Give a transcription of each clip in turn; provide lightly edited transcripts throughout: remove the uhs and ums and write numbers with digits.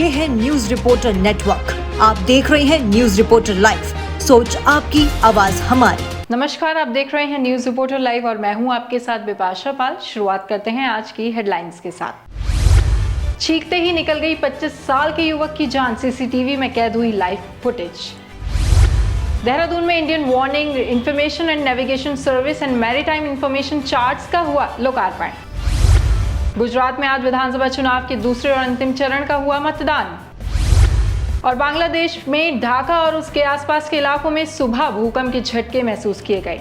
ये है news reporter network. आप देख रहे हैं न्यूज रिपोर्टर लाइव, सोच आपकी, आवाज हमारी। नमस्कार, आप देख रहे हैं न्यूज रिपोर्टर लाइव और मैं हूं आपके साथ बिपाशा पाल। शुरुआत करते हैं आज की हेडलाइंस के साथ। चीखते ही निकल गई 25 साल के युवक की जान, सीसीटीवी में कैद हुई लाइव फुटेज। देहरादून में Indian warning information and navigation service and maritime information charts का हुआ लोकार्पण। गुजरात में आज विधानसभा चुनाव के दूसरे और अंतिम चरण का हुआ मतदान। और बांग्लादेश में ढाका और उसके आसपास के इलाकों में सुबह भूकंप के झटके महसूस किए गए।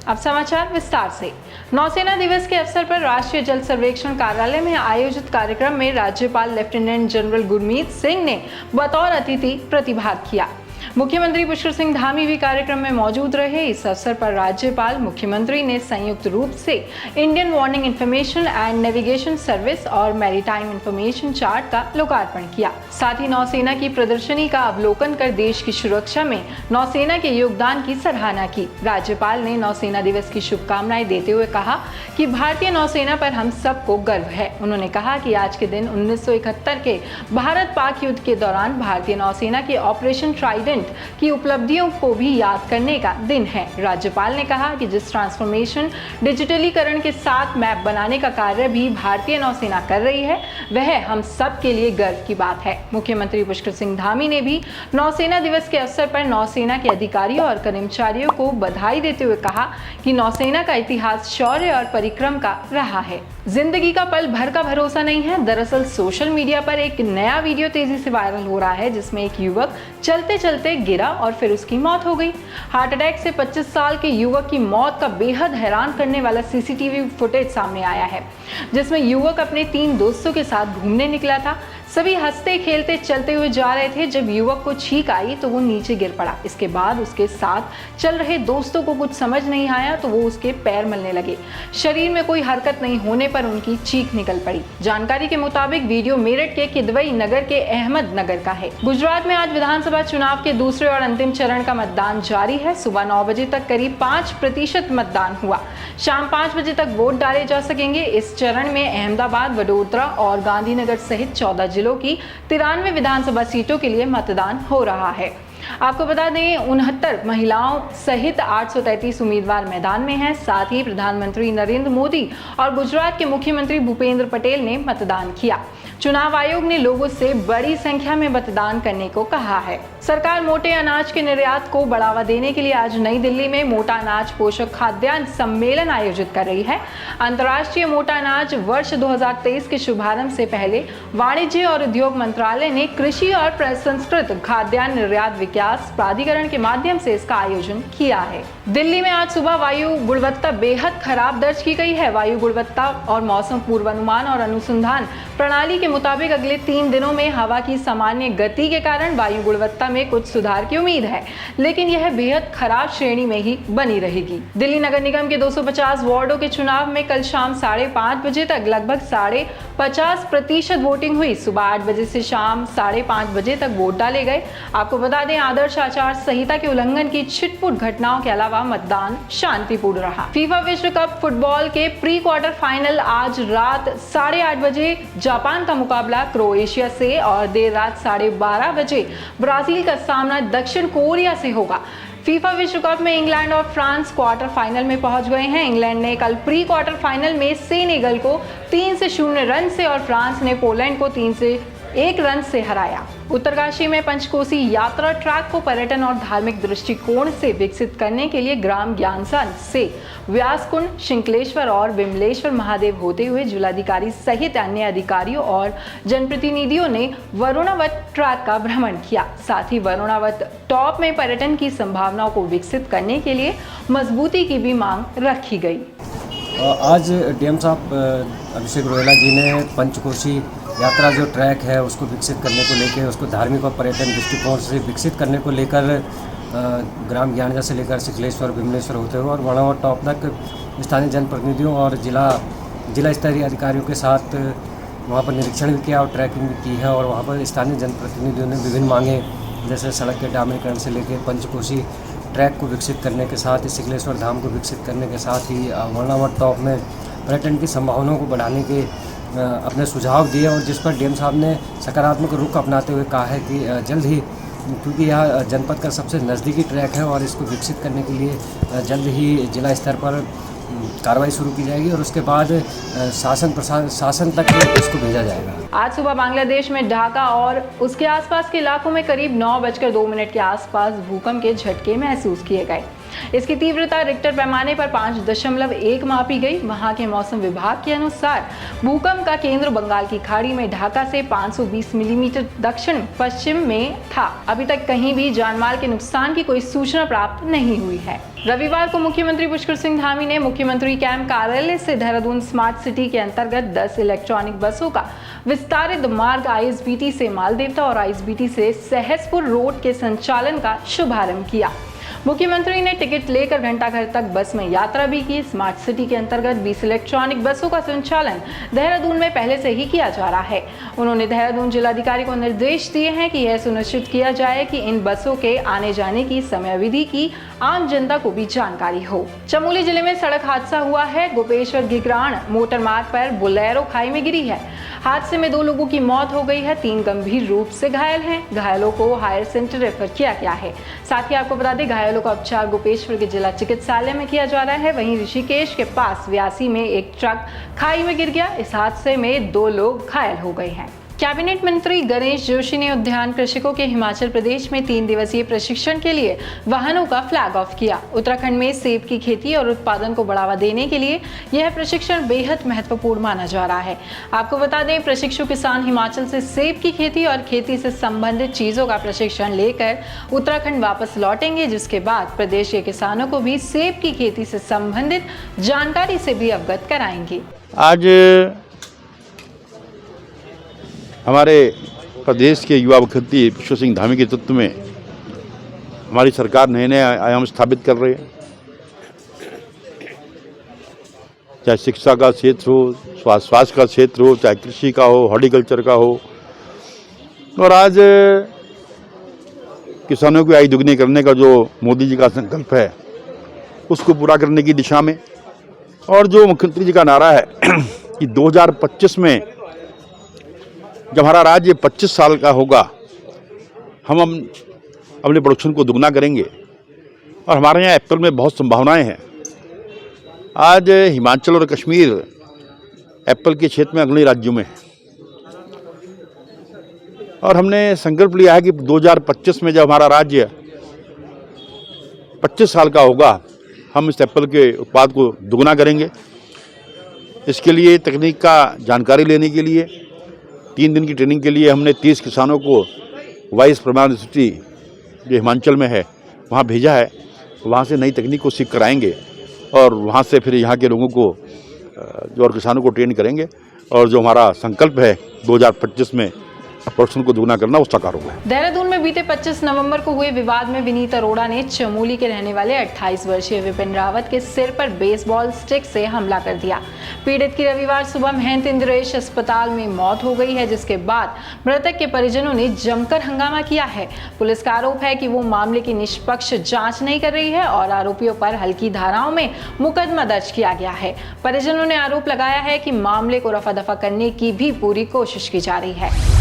अब समाचार विस्तार से। नौसेना दिवस के अवसर पर राष्ट्रीय जल सर्वेक्षण कार्यालय में आयोजित कार्यक्रम में राज्यपाल लेफ्टिनेंट जनरल गुरमीत सिंह ने बतौर अतिथि प्रतिभाग किया। मुख्यमंत्री पुष्कर सिंह धामी भी कार्यक्रम में मौजूद रहे। इस अवसर पर राज्यपाल मुख्यमंत्री ने संयुक्त रूप से Indian warning information and navigation service और मैरीटाइम इंफॉर्मेशन चार्ट का लोकार्पण किया। साथ ही नौसेना की प्रदर्शनी का अवलोकन कर देश की सुरक्षा में नौसेना के योगदान की सराहना की। राज्यपाल ने नौसेना दिवस की शुभकामनाएं देते हुए कहा कि भारतीय नौसेना पर हम सबको गर्व है। उन्होंने कहा कि आज के दिन 1971 के भारत पाक युद्ध के दौरान भारतीय नौसेना के ऑपरेशन ट्राइडेंट की उपलब्धियों को भी याद करने का दिन है। राज्यपाल ने कहा कि जिस ट्रांसफॉर्मेशन डिजिटलीकरण के साथ मैप बनाने का कार्य भी भारतीय नौसेना कर रही है, वह हम सब के लिए गर्व की बात है। मुख्यमंत्री पुष्कर सिंह धामी ने भी नौसेना दिवस के अवसर पर नौसेना के अधिकारियों और कर्मचारियों को बधाई देते हुए कहा कि नौसेना का इतिहास शौर्य और परिक्रम का रहा है। जिंदगी का पल भर का भरोसा नहीं है। दरअसल सोशल मीडिया पर एक नया वीडियो तेजी से वायरल हो रहा है, जिसमें एक युवक चलते चलते गिरा और फिर उसकी मौत हो गई। हार्ट अटैक से 25 साल के युवक की मौत का बेहद हैरान करने वाला सीसीटीवी फुटेज सामने आया है, जिसमें युवक अपने 3 दोस्तों के साथ घूमने निकला था। सभी हंसते खेलते चलते हुए जा रहे थे। जब युवक को छींक आई तो वो नीचे गिर पड़ा। इसके बाद उसके साथ चल रहे दोस्तों को कुछ समझ नहीं आया तो वो उसके पैर मलने लगे। शरीर में कोई हरकत नहीं होने पर उनकी चीख निकल पड़ी। जानकारी के मुताबिक वीडियो मेरठ के किदवई नगर के अहमद नगर का है। गुजरात में आज विधानसभा चुनाव के दूसरे और अंतिम चरण का मतदान जारी है। सुबह 9 बजे तक करीब 5% मतदान हुआ। शाम 5 बजे तक वोट डाले जा सकेंगे। इस चरण में अहमदाबाद, वडोदरा और गांधीनगर सहित 14 जिलों की 93 विधानसभा सीटों के लिए मतदान हो रहा है। आपको बता दें 69 महिलाओं सहित 833 उम्मीदवार मैदान में हैं। साथ ही प्रधानमंत्री नरेंद्र मोदी और गुजरात के मुख्यमंत्री भूपेंद्र पटेल ने मतदान किया। चुनाव आयोग ने लोगों से बड़ी संख्या में मतदान करने को कहा है। सरकार मोटे अनाज के निर्यात को बढ़ावा देने के लिए आज नई दिल्ली में मोटा अनाज पोषक खाद्यान्न सम्मेलन आयोजित कर रही है। अंतर्राष्ट्रीय मोटा अनाज वर्ष 2023 के शुभारंभ से पहले वाणिज्य और उद्योग मंत्रालय ने कृषि और प्रसंस्कृत खाद्यान्न निर्यात विकास प्राधिकरण के माध्यम से इसका आयोजन किया है। दिल्ली में आज सुबह वायु गुणवत्ता बेहद खराब दर्ज की गई है। वायु गुणवत्ता और मौसम पूर्वानुमान और अनुसंधान प्रणाली के मुताबिक अगले 3 दिनों में हवा की सामान्य गति के कारण वायु गुणवत्ता में कुछ सुधार की उम्मीद है, लेकिन यह बेहद खराब श्रेणी में ही बनी रहेगी। दिल्ली नगर निगम के 250 वार्डों के चुनाव में कल शाम 5:30 बजे तक लगभग 50% वोटिंग हुई। सुबह 8 बजे से शाम 5:30 बजे तक वोट डाले गए। आपको बता दें आदर्श आचार संहिता के उल्लंघन की छिटपुट घटनाओं के अलावा मतदान शांतिपूर्ण रहा। फीफा विश्व कप फुटबॉल के प्री क्वार्टर फाइनल आज रात 8:30 बजे जापान का मुकाबला क्रोएशिया से और देर रात 12:30 बजे ब्राजील का सामना दक्षिण कोरिया से होगा। फीफा विश्व कप में इंग्लैंड और फ्रांस क्वार्टर फाइनल में पहुंच गए हैं। इंग्लैंड ने कल प्री क्वार्टर फाइनल में सेनेगल को 3-0 रन से और फ्रांस ने पोलैंड को 3-1 रन से हराया। उत्तरकाशी में पंचकोसी यात्रा ट्रैक को पर्यटन और धार्मिक दृष्टिकोण से विकसित करने के लिए ग्राम ज्ञानसन से व्यासकुंड, शिंकलेश्वर और विमलेश्वर महादेव होते हुए जिलाधिकारी सहित अन्य अधिकारियों और जनप्रतिनिधियों ने वरुणावत ट्रैक का भ्रमण किया। साथ ही वरुणावत टॉप में पर्यटन की संभावनाओं को विकसित करने के लिए मजबूती की भी मांग रखी गई। आज डीएम साहब अभिषेक रोहेला जी ने पंचकोशी यात्रा जो ट्रैक है उसको विकसित करने को लेकर, उसको धार्मिक और पर्यटन दृष्टिकोण से विकसित करने को लेकर ग्राम ज्ञानजा से लेकर शिखलेश्वर, विमलेश्वर होते हुए और वरुणावत टॉप तक स्थानीय जनप्रतिनिधियों और जिला स्तरीय अधिकारियों के साथ वहाँ पर निरीक्षण भी किया और ट्रैकिंग भी की है। और वहाँ पर स्थानीय जनप्रतिनिधियों ने विभिन्न मांगे जैसे सड़क के डामरीकरण से लेकर पंचकोशी ट्रैक को विकसित करने के साथ ही शिखलेश्वर धाम को विकसित करने के साथ ही वरुणावत टॉप में पर्यटन की संभावनाओं को बढ़ाने के अपने सुझाव दिए और जिस पर डीएम साहब ने सकारात्मक रुख अपनाते हुए कहा है कि जल्द ही, क्योंकि यह जनपद का सबसे नज़दीकी ट्रैक है और इसको विकसित करने के लिए जल्द ही जिला स्तर पर कार्रवाई शुरू की जाएगी और उसके बाद शासन तक इसको भेजा जाएगा। आज सुबह बांग्लादेश में ढाका और उसके आसपास के इलाकों में करीब 9:02 के आसपास भूकंप के झटके महसूस किए गए। इसकी तीव्रता रिक्टर पैमाने पर 5.1 मापी गई। वहां के मौसम विभाग के अनुसार भूकंप का केंद्र बंगाल की खाड़ी में ढाका से 520 मिलीमीटर दक्षिण पश्चिम में था। अभी तक कहीं भी जानमाल के नुकसान की कोई सूचना प्राप्त नहीं हुई है। रविवार को मुख्यमंत्री पुष्कर सिंह धामी ने मुख्यमंत्री कैंप कार्यालय से देहरादून स्मार्ट सिटी के अंतर्गत 10 इलेक्ट्रॉनिक बसों का विस्तारित मार्ग आईएसबीटी से मालदेवता और आईएसबीटी से सहसपुर रोड के संचालन का शुभारंभ किया। मुख्यमंत्री ने टिकट लेकर घंटाघर तक बस में यात्रा भी की। स्मार्ट सिटी के अंतर्गत 20 इलेक्ट्रॉनिक बसों का संचालन देहरादून में पहले से ही किया जा रहा है। उन्होंने देहरादून जिलाधिकारी को निर्देश दिए हैं कि यह सुनिश्चित किया जाए कि इन बसों के आने जाने की समयावधि की आम जनता को भी जानकारी हो। चमोली जिले में सड़क हादसा हुआ है। गोपेश्वर गिगराण मोटर मार्ग पर बोलेरो खाई में गिरी है। हादसे में 2 लोगों की मौत हो गई है, 3 गंभीर रूप से घायल हैं। घायलों को हायर सेंटर रेफर किया गया है। साथ ही आपको बता दें, घायलों का उपचार गोपेश्वर के जिला चिकित्सालय में किया जा रहा है। वहीं ऋषिकेश के पास व्यासी में एक ट्रक खाई में गिर गया। इस हादसे में 2 लोग घायल हो गए हैं। कैबिनेट मंत्री गणेश जोशी ने उद्यान कृषकों के हिमाचल प्रदेश में 3 दिवसीय प्रशिक्षण के लिए वाहनों का फ्लैग ऑफ किया। उत्तराखंड में सेब की खेती और उत्पादन को बढ़ावा देने के लिए यह प्रशिक्षण बेहद महत्वपूर्ण माना जा रहा है। आपको बता दें, प्रशिक्षु किसान हिमाचल से सेब की खेती और खेती से संबंधित चीजों का प्रशिक्षण लेकर उत्तराखंड वापस लौटेंगे, जिसके बाद प्रदेश के किसानों को भी सेब की खेती से संबंधित जानकारी से भी अवगत कराएंगे। आज हमारे प्रदेश के युवा मुख्यमंत्री पुष्कर सिंह धामी के नेतृत्व में हमारी सरकार नए नए आयाम स्थापित कर रही है। चाहे शिक्षा का क्षेत्र हो, स्वास्थ्य का क्षेत्र हो, चाहे कृषि का हो, हॉर्टिकल्चर का हो। और आज किसानों की आय दुगनी करने का जो मोदी जी का संकल्प है, उसको पूरा करने की दिशा में, और जो मुख्यमंत्री जी का नारा है कि 2025 में जब हमारा राज्य 25 साल का होगा, हम अपने प्रोडक्शन को दुगना करेंगे। और हमारे यहाँ एप्पल में बहुत संभावनाएं हैं। आज हिमाचल और कश्मीर एप्पल के क्षेत्र में अगले राज्यों में है। और हमने संकल्प लिया है कि 2025 में जब हमारा राज्य 25 साल का होगा, हम इस एप्पल के उत्पाद को दुगना करेंगे। इसके लिए तकनीक का जानकारी लेने के लिए 3 दिन की ट्रेनिंग के लिए हमने 30 किसानों को वाइस प्रमाण यूनिवर्सिटी जो हिमाचल में है वहाँ भेजा है। वहाँ से नई तकनीक को सीख कर आएंगे और वहाँ से फिर यहाँ के लोगों को जो और किसानों को ट्रेन करेंगे। और जो हमारा संकल्प है 2025 में प्रोडक्शन को दुगना करना, वो साकार होगा। देहरादून में बीते 25 नवंबर को हुए विवाद में विनीत अरोड़ा ने चमोली के रहने वाले 28 वर्षीय विपिन रावत के सिर पर बेसबॉल स्टिक से हमला कर दिया। पीड़ित की रविवार सुबह महंत इंद्रेश अस्पताल में मौत हो गई है, जिसके बाद मृतक के परिजनों ने जमकर हंगामा किया है। पुलिस का आरोप है कि वो मामले की निष्पक्ष जांच नहीं कर रही है और आरोपियों पर हल्की धाराओं में मुकदमा दर्ज किया गया है। परिजनों ने आरोप लगाया है कि मामले को रफा दफा करने की भी पूरी कोशिश की जा रही है।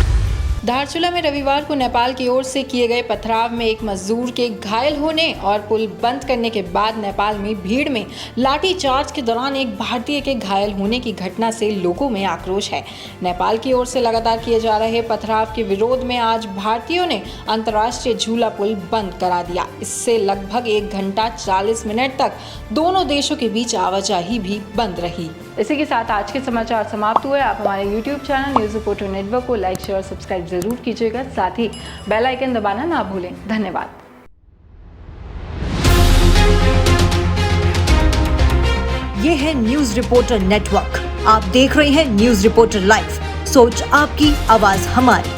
धारचूला में रविवार को नेपाल की ओर से किए गए पथराव में एक मजदूर के घायल होने और पुल बंद करने के बाद नेपाल में भीड़ में लाठीचार्ज के दौरान एक भारतीय के घायल होने की घटना से लोगों में आक्रोश है। नेपाल की ओर से लगातार किए जा रहे पथराव के विरोध में आज भारतीयों ने अंतर्राष्ट्रीय झूला पुल बंद करा दिया। इससे लगभग 1 घंटा 40 मिनट तक दोनों देशों के बीच आवाजाही भी बंद रही। इसी के साथ आज के समाचार समाप्त हुए। आप हमारे YouTube channel news reporter network को लाइक, शेयर और सब्सक्राइब जरूर कीजिएगा। साथ ही बेल आइकन दबाना ना भूलें। धन्यवाद। ये है न्यूज़ रिपोर्टर नेटवर्क। आप देख रहे हैं न्यूज़ रिपोर्टर लाइव। सोच आपकी, आवाज हमारी।